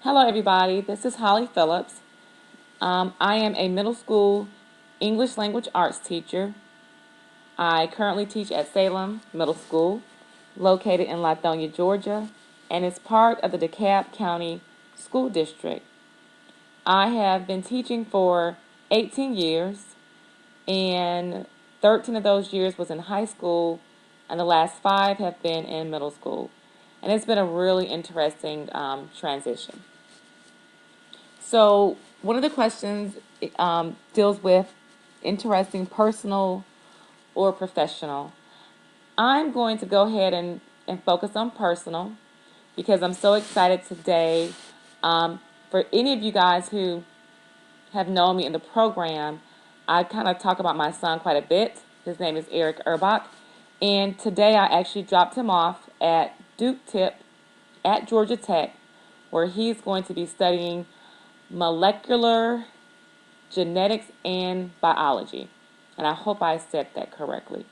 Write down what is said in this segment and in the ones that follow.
Hello, everybody. This is Holly Phillips. I am a middle school English language arts teacher. I currently teach at Salem Middle School, located in Lithonia, Georgia, and is part of the DeKalb County School District. I have been teaching for 18 years, and 13 of those years was in high school, and the last 5 have been in middle school. And it's been a really interesting transition. So, one of the questions deals with interesting personal or professional. I'm going to go ahead and focus on personal because I'm so excited today. For any of you guys who have known me in the program, I kind of talk about my son quite a bit. His name is Eric Erbach. And today I actually dropped him off at Duke Tip at Georgia Tech, where he's going to be studying molecular genetics and biology. And I hope I said that correctly.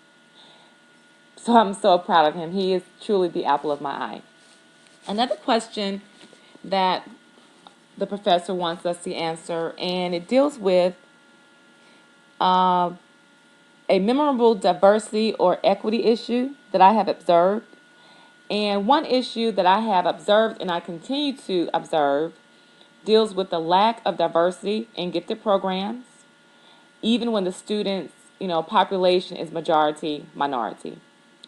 So I'm so proud of him. He is truly the apple of my eye. Another question that the professor wants us to answer, and it deals with uh, a memorable diversity or equity issue that I have observed. And one issue that I have observed and I continue to observe deals with the lack of diversity in gifted programs, even when the students, population is majority minority.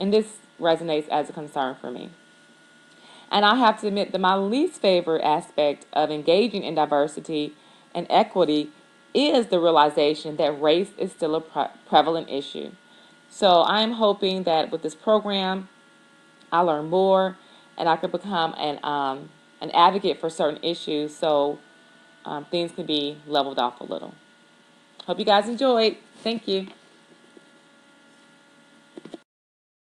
And this resonates as a concern for me. And I have to admit that my least favorite aspect of engaging in diversity and equity is the realization that race is still a prevalent issue. So I'm hoping that with this program, I learn more and I can become an advocate for certain issues so things can be leveled off a little. Hope you guys enjoyed. Thank you.